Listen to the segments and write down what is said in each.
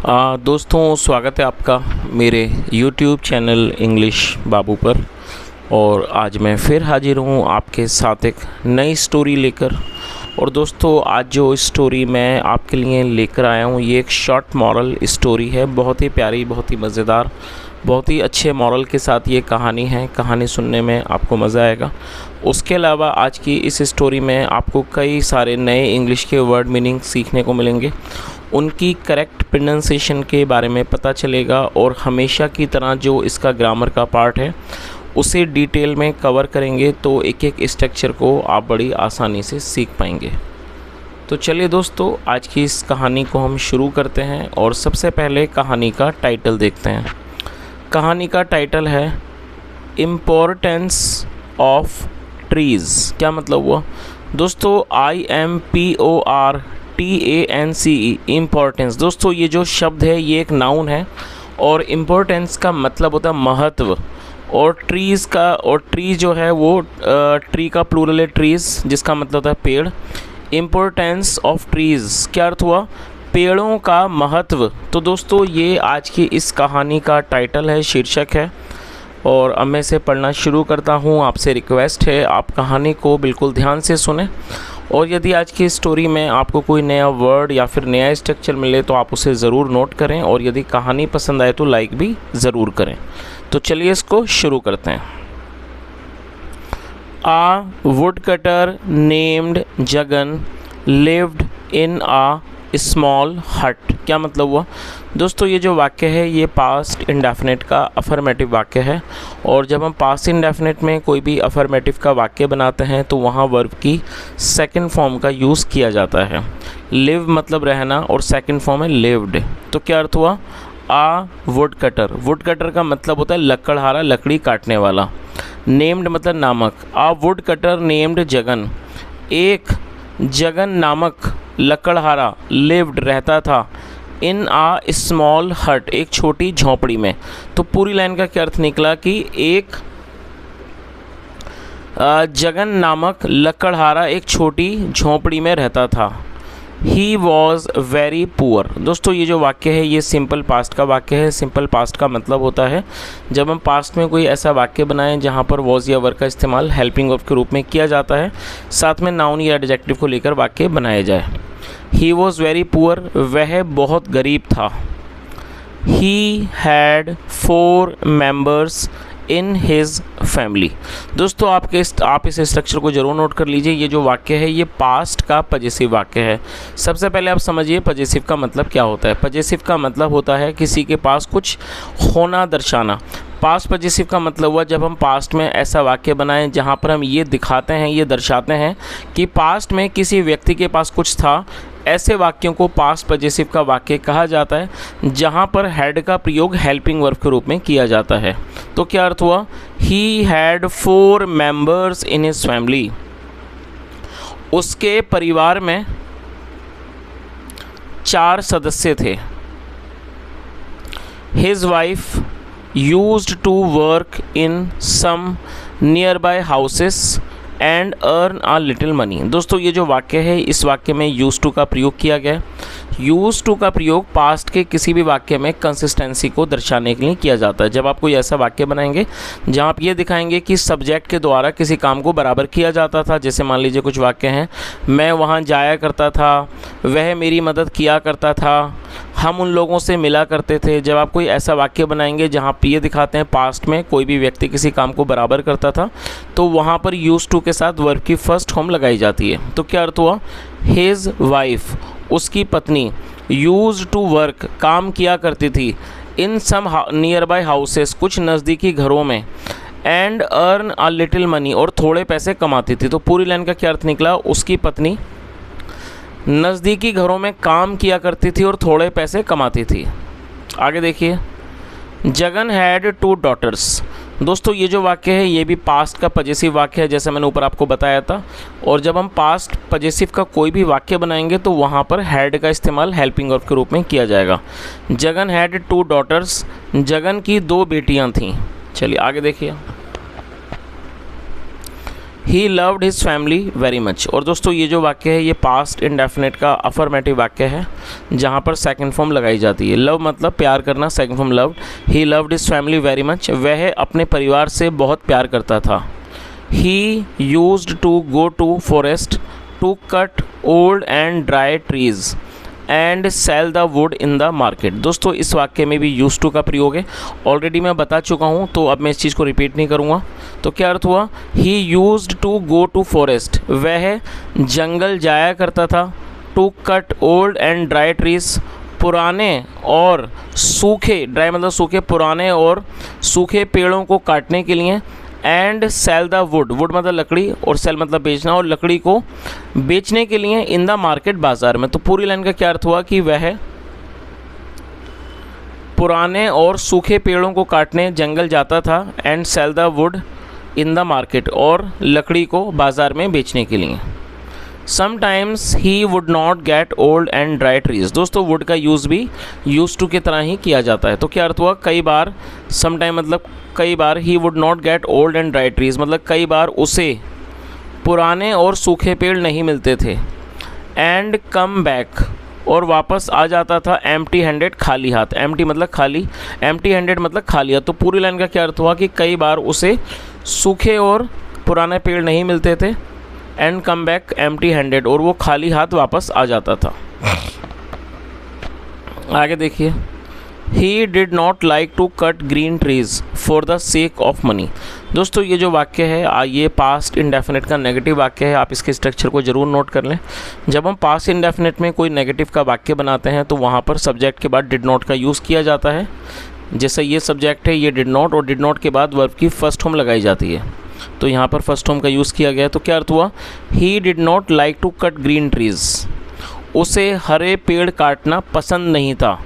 दोस्तों, स्वागत है आपका मेरे YouTube चैनल इंग्लिश बाबू पर। और आज मैं फिर हाजिर हूँ आपके साथ एक नई स्टोरी लेकर। और दोस्तों, आज जो स्टोरी मैं आपके लिए लेकर आया हूँ ये एक शॉर्ट मॉरल स्टोरी है। बहुत ही प्यारी, बहुत ही मज़ेदार, बहुत ही अच्छे मॉरल के साथ ये कहानी है। कहानी सुनने में आपको मज़ा आएगा। उसके अलावा आज की इस स्टोरी में आपको कई सारे नए इंग्लिश के वर्ड मीनिंग सीखने को मिलेंगे, उनकी करेक्ट प्रोनाउंसिएशन के बारे में पता चलेगा और हमेशा की तरह जो इसका ग्रामर का पार्ट है उसे डिटेल में कवर करेंगे, तो एक एक स्ट्रक्चर को आप बड़ी आसानी से सीख पाएंगे। तो चलिए दोस्तों, आज की इस कहानी को हम शुरू करते हैं और सबसे पहले कहानी का टाइटल देखते हैं। कहानी का टाइटल है इम्पोर्टेंस ऑफ ट्रीज़। क्या मतलब हुआ दोस्तों? IMPORTANCE, importance. दोस्तों, ये जो शब्द है ये एक नाउन है और इम्पोर्टेंस का मतलब होता है महत्व। और ट्रीज़ का, और ट्री जो है वो ट्री का प्लूरल है ट्रीज़, जिसका मतलब होता है पेड़। इम्पोर्टेंस ऑफ ट्रीज़ क्या अर्थ हुआ? पेड़ों का महत्व। तो दोस्तों, ये आज की इस कहानी का टाइटल है, शीर्षक है। और अब मैं इसे पढ़ना शुरू करता हूँ। आपसे रिक्वेस्ट है आप कहानी को बिल्कुल ध्यान से सुनें, और यदि आज की स्टोरी में आपको कोई नया वर्ड या फिर नया स्ट्रक्चर मिले तो आप उसे ज़रूर नोट करें, और यदि कहानी पसंद आए तो लाइक भी ज़रूर करें। तो चलिए इसको शुरू करते हैं। A woodcutter named Jagan lived in a small हट। क्या मतलब हुआ दोस्तों? ये जो वाक्य है ये पास्ट इंडेफिनिट का अफर्मेटिव वाक्य है। और जब हम पास्ट इंडेफिनिट में कोई भी अफर्मेटिव का वाक्य बनाते हैं तो वहाँ वर्ब की सेकंड फॉर्म का यूज़ किया जाता है। लिव मतलब रहना और सेकंड फॉर्म है लिव्ड। तो क्या अर्थ हुआ? आ वुड कटर। वुड कटर का मतलब होता है लकड़हारा, लकड़ी काटने वाला। नेम्ड मतलब नामक। आ वुड कटर नेम्ड जगन। एक जगन नामक लकड़हारा लिव्ड रहता था इन आ स्मॉल हट, एक छोटी झोंपड़ी में। तो पूरी लाइन का क्या अर्थ निकला कि एक जगन नामक लकड़हारा एक छोटी झोंपड़ी में रहता था। He was very poor. दोस्तों, ये जो वाक्य है ये सिंपल पास्ट का वाक्य है। सिंपल पास्ट का मतलब होता है जब हम पास्ट में कोई ऐसा वाक्य बनाएं जहाँ पर वॉज या वर का इस्तेमाल हेल्पिंग वर्ब के रूप में किया जाता है, साथ में नाउन या एडजेक्टिव को लेकर वाक्य बनाया जाए। ही वॉज वेरी पुअर, वह बहुत गरीब था। ही had 4 members in his family. दोस्तों, आप इस स्ट्रक्चर को जरूर नोट कर लीजिए। ये जो वाक्य है ये पास्ट का पजेसिव वाक्य है। सबसे पहले आप समझिए पजेसिव का मतलब क्या होता है। पजेसिव का मतलब होता है किसी के पास कुछ होना दर्शाना। पास्ट पजेसिव का मतलब हुआ जब हम पास्ट में ऐसा वाक्य बनाएं जहाँ पर हम ये दिखाते हैं, ये दर्शाते हैं कि पास्ट में किसी व्यक्ति के पास कुछ था। ऐसे वाक्यों को पास्ट पजेसिव का वाक्य कहा जाता है जहाँ पर हैड का प्रयोग हेल्पिंग वर्ब के रूप में किया जाता है। तो क्या अर्थ हुआ? He had 4 members in his family. उसके परिवार में 4 सदस्य थे। His wife used to work in some nearby houses and earn a little money. दोस्तों, ये जो वाक्य है इस वाक्य में यूज टू का प्रयोग किया गया है। यूज टू का प्रयोग पास्ट के किसी भी वाक्य में कंसिस्टेंसी को दर्शाने के लिए किया जाता है। जब आप कोई ऐसा वाक्य बनाएंगे जहाँ आप ये दिखाएंगे कि सब्जेक्ट के द्वारा किसी काम को बराबर किया जाता था, जैसे मान लीजिए कुछ वाक्य हैं, मैं वहाँ जाया करता था, वह मेरी मदद किया करता था, हम उन लोगों से मिला करते थे। जब आप कोई ऐसा वाक्य बनाएंगे जहाँ आप ये दिखाते हैं पास्ट में कोई भी व्यक्ति किसी काम को बराबर करता था, तो वहाँ पर यूज टू के साथ वर्ब की फर्स्ट फॉर्म लगाई जाती है। तो क्या अर्थ हुआ? हिज वाइफ, उसकी पत्नी, यूज टू वर्क, काम किया करती थी, इन सम नियर बाय हाउसेस, कुछ नज़दीकी घरों में, and earn a little money, और थोड़े पैसे कमाती थी। तो पूरी लाइन का क्या अर्थ निकला? उसकी पत्नी नज़दीकी घरों में काम किया करती थी और थोड़े पैसे कमाती थी। आगे देखिए, जगन हैड 2 डॉटर्स। दोस्तों, ये जो वाक्य है ये भी पास्ट का पजेसिव वाक्य है, जैसे मैंने ऊपर आपको बताया था। और जब हम पास्ट पजेसिव का कोई भी वाक्य बनाएंगे तो वहाँ पर हैड का इस्तेमाल हेल्पिंग वर्ब के रूप में किया जाएगा। जगन हैड 2 डॉटर्स, जगन की 2 बेटियाँ थीं। चलिए आगे देखिए। ही loved his family very much. और दोस्तों ये जो वाक्य है ये पास्ट इंडेफिनिट का अफर्मेटिव वाक्य है जहाँ पर सेकंड फॉर्म लगाई जाती है। लव मतलब प्यार करना, second form loved. He loved his family very much, वह अपने परिवार से बहुत प्यार करता था। He used to go to forest to cut old and dry trees and sell the wood in the market. दोस्तों इस वाक्य में भी यूज टू का प्रयोग है, ऑलरेडी मैं बता चुका हूँ तो अब मैं इस चीज़ को रिपीट नहीं करूँगा। तो क्या अर्थ हुआ, he used to go to forest, वह जंगल जाया करता था। To cut old and dry trees, पुराने और सूखे, ड्राई मतलब सूखे, पुराने और सूखे पेड़ों को काटने के लिए। And sell the wood, wood मतलब लकड़ी और सेल मतलब बेचना, और लकड़ी को बेचने के लिए इन द मार्केट, बाजार में। तो पूरी लाइन का क्या अर्थ हुआ कि वह पुराने और सूखे पेड़ों को काटने जंगल जाता था। And sell the wood in the market, और लकड़ी को बाजार में बेचने के लिए। Sometimes he would not get old and dry trees. दोस्तों वुड का यूज़ भी यूज टू की तरह ही किया जाता है। तो क्या अर्थ हुआ, कई बार, समटाइम मतलब कई बार, he would not get old and dry trees मतलब कई बार उसे पुराने और सूखे पेड़ नहीं मिलते थे। एंड कम बैक, और वापस आ जाता था एम्प्टी हैंडेड, खाली हाथ। एम्प्टी मतलब खाली, एम्प्टी हैंडेड मतलब खाली हाथ। तो पूरी लाइन का क्या अर्थ हुआ कि कई बार उसे सूखे और पुराने पेड़ नहीं मिलते थे। And come back empty handed, और वो खाली हाथ वापस आ जाता था। आगे देखिए, he did not like to cut green trees for the sake of money. दोस्तों ये जो वाक्य है ये पास्ट इंडेफिनिट का नेगेटिव वाक्य है, आप इसके स्ट्रक्चर को ज़रूर नोट कर लें। जब हम पास्ट इंडेफिनिट में कोई नेगेटिव का वाक्य बनाते हैं तो वहाँ पर सब्जेक्ट के बाद डिड नॉट का यूज़ किया जाता है। जैसे ये सब्जेक्ट है, ये डिड नॉट, और डिड नॉट के बाद वर्ब की फर्स्ट फॉर्म लगाई जाती है। तो यहाँ पर फर्स्ट फॉर्म का यूज़ किया गया है। तो क्या अर्थ हुआ, he did not like to cut green trees, उसे हरे पेड़ काटना पसंद नहीं था।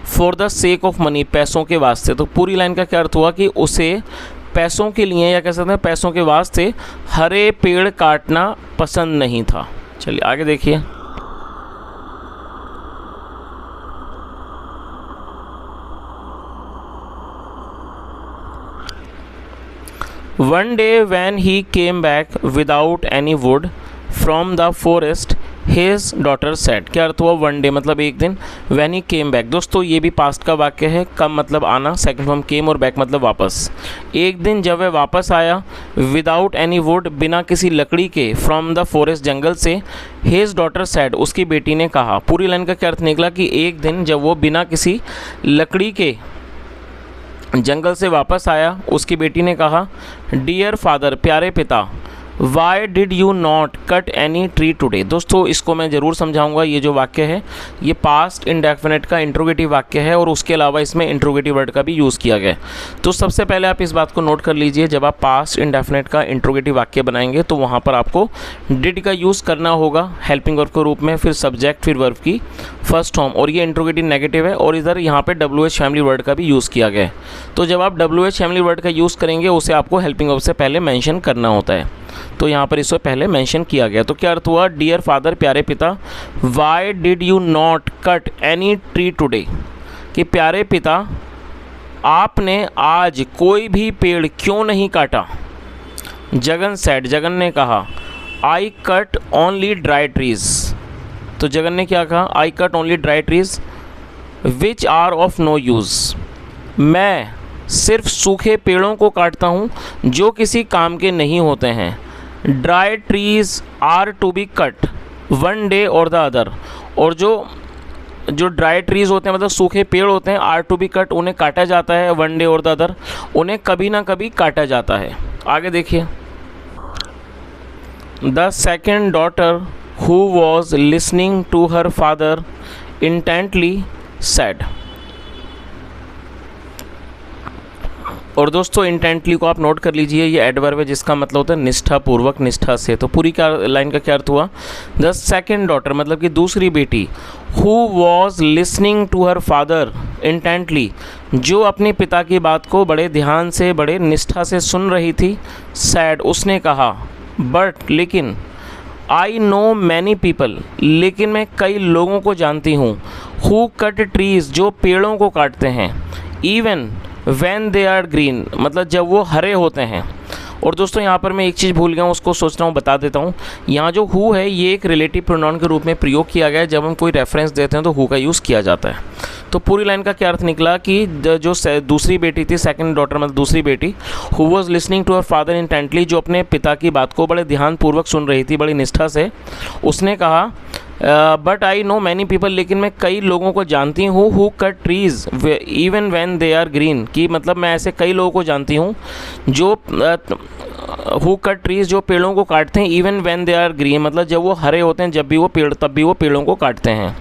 For the sake of money, पैसों के वास्ते। तो पूरी लाइन का क्या अर्थ हुआ कि उसे पैसों के लिए, या कह सकते हैं पैसों के वास्ते, हरे पेड़ काटना पसंद नहीं था। चलिए आगे देखिए, one day when he came back without any wood from the forest, his daughter said। क्या अर्थ हुआ, वन डे मतलब एक दिन, when he came back। दोस्तों ये भी पास्ट का वाक्य है, कम मतलब आना, सेकंड फॉर्म केम, और बैक मतलब वापस। एक दिन जब वह वापस आया, विदाउट एनी वुड, बिना किसी लकड़ी के, फ्रॉम द फॉरेस्ट, जंगल से। his daughter said, उसकी बेटी ने कहा। पूरी लाइन का क्या अर्थ निकला कि एक दिन जब वो बिना किसी लकड़ी के जंगल से वापस आया, उसकी बेटी ने कहा, डियर फादर, प्यारे पिता, why did you not cut any tree today. दोस्तों इसको मैं ज़रूर समझाऊंगा। ये जो वाक्य है ये पास्ट इंडेफिनिट का इंट्रोगेटिव वाक्य है, और उसके अलावा इसमें इंट्रोगेटिव वर्ड का भी यूज़ किया गया है। तो सबसे पहले आप इस बात को नोट कर लीजिए, जब आप पास्ट इंडेफिनिट का इंट्रोगेटिव वाक्य बनाएंगे तो वहाँ पर आपको डिड का यूज़ करना होगा हेल्पिंग वर्ब के रूप में, फिर सब्जेक्ट, फिर वर्ब की फर्स्ट फॉर्म, और ये इंट्रोगेटिव नेगेटिव है, और इधर यहाँ पर WH फैमिली वर्ड का भी यूज़ किया गया है। तो जब आप WH फैमिली वर्ड का यूज़ करेंगे उसे आपको हेल्पिंग वर्ब से पहले मैंशन करना होता है। तो यहाँ पर इसको पहले मेंशन किया गया। तो क्या अर्थ हुआ, डियर फादर, प्यारे पिता, why did you not cut any tree today, कि प्यारे पिता आपने आज कोई भी पेड़ क्यों नहीं काटा। जगन सेड, जगन ने कहा, I cut only dry trees. तो जगन ने क्या कहा, I cut only dry trees which are of no use. मैं सिर्फ सूखे पेड़ों को काटता हूँ जो किसी काम के नहीं होते हैं। Dry trees are to be cut one day और द अदर, और जो ड्राई ट्रीज होते हैं मतलब सूखे पेड़ होते हैं, आर टू बी कट, उन्हें काटा जाता है, वन डे और द अदर, उन्हें कभी ना कभी काटा जाता है। आगे देखिए, the second daughter who was listening to her father intently said. और दोस्तों इंटेंटली को आप नोट कर लीजिए, ये एडवर्ब है जिसका मतलब होता है निष्ठा पूर्वक, निष्ठा से। तो पूरी क्या लाइन का क्या अर्थ हुआ, द सेकेंड डॉटर मतलब कि दूसरी बेटी, who was listening to her father intently, जो अपने पिता की बात को बड़े ध्यान से, बड़े निष्ठा से सुन रही थी। सैड, उसने कहा, बट लेकिन, आई नो मैनी पीपल, लेकिन मैं कई लोगों को जानती हूँ, हु कट ट्रीज, जो पेड़ों को काटते हैं, even when they are green, मतलब जब वो हरे होते हैं, और दोस्तों यहाँ पर मैं एक चीज़ भूल गया हूँ, उसको सोच रहा हूँ बता देता हूँ। यहाँ जो हु है ये एक रिलेटिव प्रोनाउन के रूप में प्रयोग किया गया है। जब हम कोई रेफरेंस देते हैं तो हु का यूज़ किया जाता है। तो पूरी लाइन का क्या अर्थ निकला कि जो दूसरी बेटी थी, सेकंड डॉटर मतलब दूसरी बेटी, who was listening to her father intently, जो अपने पिता की बात को बड़े ध्यानपूर्वक सुन रही थी, बड़ी निष्ठा से, उसने कहा but I know many people, लेकिन मैं कई लोगों को जानती हूँ, who cut trees even when they are green, कि मतलब मैं ऐसे कई लोगों को जानती हूँ जो हु कट ट्रीज़, जो पेड़ों को काटते हैं, even when they are green, मतलब जब वो हरे होते हैं, जब भी वो पेड़, तब भी वो पेड़ों को काटते हैं।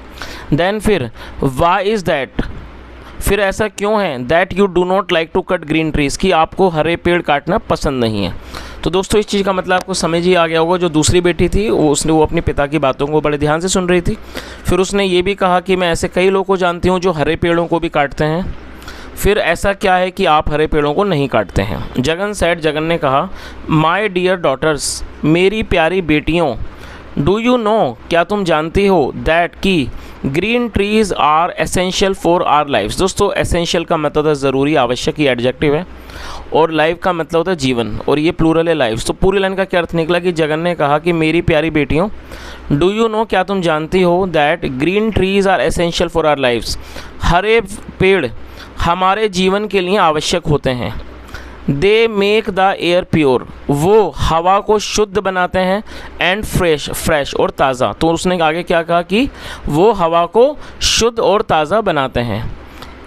देन फिर वाई इज़ दैट, फिर ऐसा क्यों है, that you do not like to cut green trees, कि आपको हरे पेड़ काटना पसंद नहीं है। तो दोस्तों इस चीज़ का मतलब आपको समझ ही आ गया होगा। जो दूसरी बेटी थी वो अपने पिता की बातों को बड़े ध्यान से सुन रही थी। फिर उसने ये भी कहा कि मैं ऐसे कई लोगों को जानती हूँ जो हरे पेड़ों को भी काटते हैं। फिर ऐसा क्या है कि आप हरे पेड़ों को नहीं काटते हैं। जगन सेड, जगन ने कहा, माय डियर डॉटर्स, मेरी प्यारी बेटियों, डू यू नो, क्या तुम जानती हो, दैट की green trees are essential for our lifes. दोस्तों एसेंशियल का मतलब है ज़रूरी, आवश्यक, ये एडजेक्टिव है, और लाइफ का मतलब होता है जीवन, और ये प्लूरल है लाइफ्स। तो पूरी लाइन का क्या अर्थ निकला कि जगन ने कहा कि मेरी प्यारी बेटियों, डू यू नो, क्या तुम जानती हो, that green trees are essential for our lifes, हरे पेड़ हमारे जीवन के लिए आवश्यक होते हैं। They make the air pure, वो हवा को शुद्ध बनाते हैं, एंड फ्रेश और ताज़ा। तो उसने आगे क्या कहा कि वो हवा को शुद्ध और ताज़ा बनाते हैं।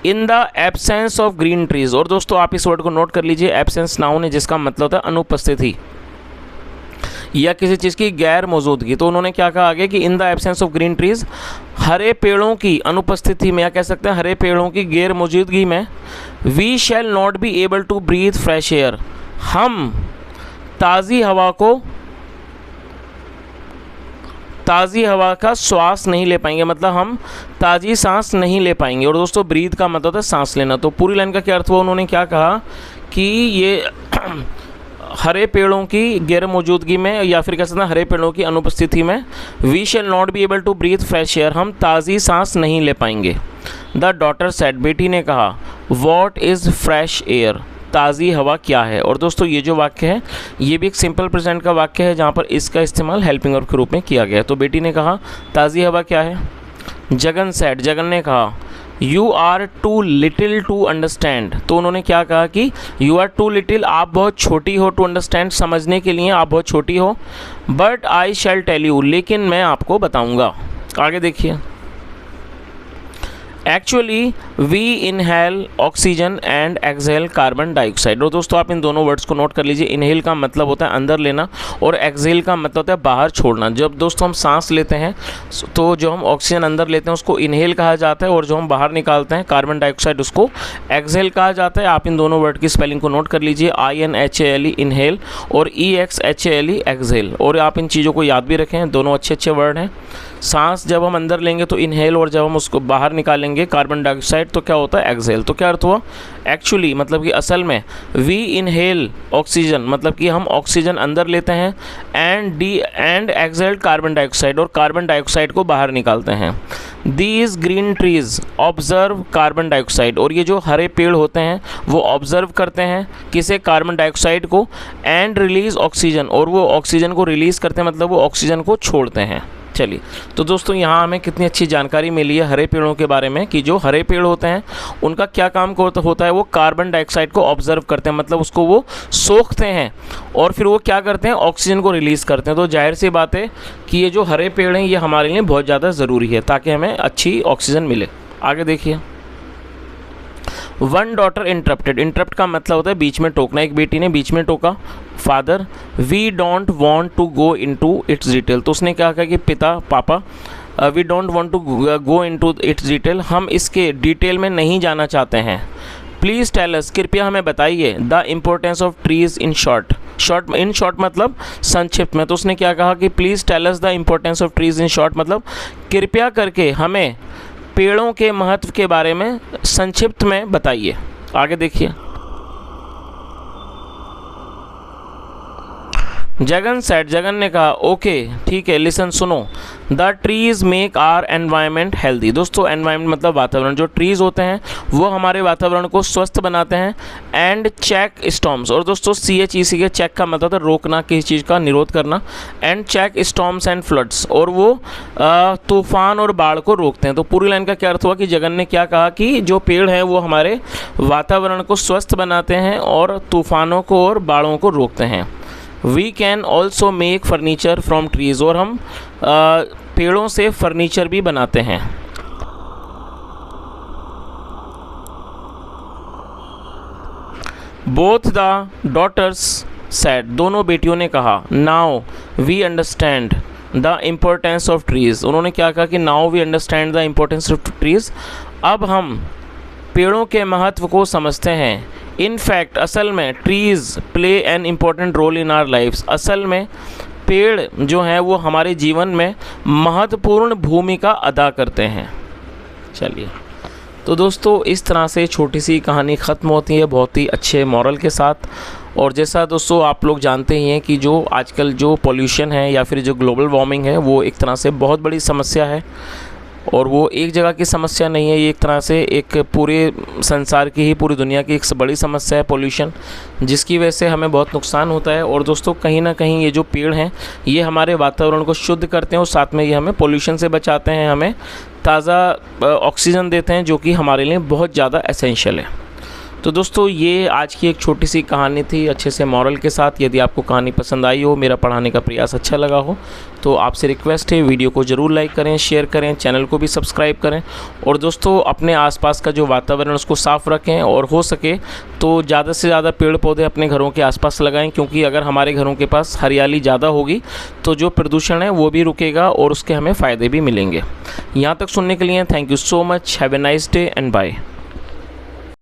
इन the absence of green trees, और दोस्तों आप इस वर्ड को नोट कर लीजिए, एब्सेंस नाउन है जिसका मतलब होता है अनुपस्थिति या किसी चीज़ की गैर मौजूदगी। तो उन्होंने क्या कहा आगे कि in the absence of green trees, हरे पेड़ों की अनुपस्थिति में, या कह सकते हैं हरे पेड़ों की गैर मौजूदगी में, we shall not be able to breathe fresh air, हम ताज़ी हवा का श्वास नहीं ले पाएंगे, मतलब हम ताज़ी सांस नहीं ले पाएंगे। और दोस्तों ब्रीथ का मतलब है सांस लेना। तो पूरी लाइन का क्या अर्थ हुआ, उन्होंने क्या कहा कि ये हरे पेड़ों की गैर मौजूदगी में, या फिर कह सकते हैं हरे पेड़ों की अनुपस्थिति में, we shall not be able to breathe fresh air, हम ताज़ी सांस नहीं ले पाएंगे। द डॉटर सेड, बेटी ने कहा, वॉट इज़ फ्रेश एयर, ताज़ी हवा क्या है। और दोस्तों ये जो वाक्य है ये भी एक सिंपल प्रेजेंट का वाक्य है जहाँ पर इसका इस्तेमाल हेल्पिंग वर्ब के रूप में किया गया है। तो बेटी ने कहा ताज़ी हवा क्या है। जगन सेड, जगन ने कहा, you are too little to understand. तो उन्होंने क्या कहा कि यू आर टू लिटिल, आप बहुत छोटी हो, टू अंडरस्टैंड, समझने के लिए आप बहुत छोटी हो, but I shall tell you, लेकिन मैं आपको बताऊंगा। आगे देखिए, actually we inhale oxygen and exhale carbon dioxide. और दोस्तों आप इन दोनों वर्ड्स को नोट कर लीजिए। इनहेल का मतलब होता है अंदर लेना, और एक्सहेल का मतलब होता है बाहर छोड़ना। जब दोस्तों हम सांस लेते हैं तो जो हम ऑक्सीजन अंदर लेते हैं उसको इनहेल कहा जाता है, और जो हम बाहर निकालते हैं कार्बन डाइऑक्साइड उसको एक्सहेल कहा जाता है। आप इन दोनों वर्ड की स्पेलिंग को नोट कर लीजिए, INHALE इनहेल और EXHALE एक्सहेल। और आप इन चीज़ों को याद भी रखें, दोनों अच्छे अच्छे वर्ड हैं। सांस जब हम अंदर लेंगे तो इनहेल, और जब हम उसको बाहर निकालेंगे कार्बन डाइऑक्साइड तो क्या होता है एक्सहेल। तो क्या अर्थ हुआ, एक्चुअली मतलब कि असल में, वी इनहेल ऑक्सीजन मतलब कि हम ऑक्सीजन अंदर लेते हैं, एंड एक्सहेल कार्बन डाइऑक्साइड, और कार्बन डाइऑक्साइड को बाहर निकालते हैं। These green trees observe carbon dioxide, और ये जो हरे पेड़ होते हैं वो ऑब्जर्व करते हैं किसे, कार्बन डाइऑक्साइड को, एंड रिलीज ऑक्सीजन, और वो ऑक्सीजन को रिलीज़ करते हैं, मतलब वो ऑक्सीजन को छोड़ते हैं। चलिए, तो दोस्तों यहाँ हमें कितनी अच्छी जानकारी मिली है हरे पेड़ों के बारे में, कि जो हरे पेड़ होते हैं उनका क्या काम होता है, वो कार्बन डाइऑक्साइड को ऑब्जर्व करते हैं, मतलब उसको वो सोखते हैं, और फिर वो क्या करते हैं, ऑक्सीजन को रिलीज़ करते हैं। तो जाहिर सी बात है कि ये जो हरे पेड़ हैं ये हमारे लिए बहुत ज़्यादा ज़रूरी है ताकि हमें अच्छी ऑक्सीजन मिले। आगे देखिए, वन डॉटर इंटरप्टेड, इंटरप्ट का मतलब होता है बीच में टोकना। एक बेटी ने बीच में टोका, father, we don't want to go into its detail. तो उसने क्या कहा कि पापा, we don't want to go into its detail, हम इसके डिटेल में नहीं जाना चाहते हैं। प्लीज़ टेल अस, कृपया हमें बताइए, the importance of trees in short, in short मतलब संक्षिप्त में। तो उसने क्या कहा कि please tell us the importance of trees in short, मतलब कृपया करके हमें पेड़ों के महत्व के बारे में संक्षिप्त में बताइए। आगे देखिए, जगन सेड, जगन ने कहा ओके ठीक है, लिसन सुनो, the trees make our environment healthy. दोस्तों एनवायरनमेंट मतलब वातावरण, जो ट्रीज़ होते हैं वो हमारे वातावरण को स्वस्थ बनाते हैं। एंड चेक स्टॉर्म्स, और दोस्तों CHEC के चेक का मतलब था रोकना, किसी चीज़ का निरोध करना। And check storms and floods, और वो तूफान और बाढ़ को रोकते हैं। तो पूरी लाइन का क्या अर्थ हुआ कि जगन ने क्या कहा कि जो पेड़ हैं वो हमारे वातावरण को स्वस्थ बनाते हैं और तूफानों को और बाढ़ों को रोकते हैं। We can also make furniture from trees, और हम पेड़ों से फर्नीचर भी बनाते हैं। बोथ द डॉटर्स सेड, दोनों बेटियों ने कहा, now we understand the importance of trees. उन्होंने क्या कहा कि now we understand the importance of trees, अब हम पेड़ों के महत्व को समझते हैं। इन फैक्ट, असल में trees play an important role in our lifes, असल में पेड़ जो हैं वो हमारे जीवन में महत्वपूर्ण भूमिका अदा करते हैं। चलिए, तो दोस्तों इस तरह से छोटी सी कहानी ख़त्म होती है बहुत ही अच्छे मॉरल के साथ। और जैसा दोस्तों आप लोग जानते ही हैं कि जो आजकल जो पॉल्यूशन है या फिर जो ग्लोबल वार्मिंग है वो एक तरह से बहुत बड़ी समस्या है, और वो एक जगह की समस्या नहीं है, ये एक तरह से एक पूरे संसार की ही, पूरी दुनिया की एक बड़ी समस्या है पॉल्यूशन, जिसकी वजह से हमें बहुत नुकसान होता है। और दोस्तों कहीं ना कहीं ये जो पेड़ हैं ये हमारे वातावरण को शुद्ध करते हैं और साथ में ये हमें पॉल्यूशन से बचाते हैं, हमें ताज़ा ऑक्सीजन देते हैं, जो कि हमारे लिए बहुत ज़्यादा एसेंशियल है। तो दोस्तों ये आज की एक छोटी सी कहानी थी अच्छे से मॉरल के साथ। यदि आपको कहानी पसंद आई हो, मेरा पढ़ाने का प्रयास अच्छा लगा हो, तो आपसे रिक्वेस्ट है वीडियो को ज़रूर लाइक करें, शेयर करें, चैनल को भी सब्सक्राइब करें। और दोस्तों अपने आसपास का जो वातावरण उसको साफ़ रखें, और हो सके तो ज़्यादा से ज़्यादा पेड़ पौधे अपने घरों के आसपास लगाएं, क्योंकि अगर हमारे घरों के पास हरियाली ज़्यादा होगी तो जो प्रदूषण है वो भी रुकेगा और उसके हमें फ़ायदे भी मिलेंगे। यहाँ तक सुनने के लिए thank you so much. Have a nice day and bye.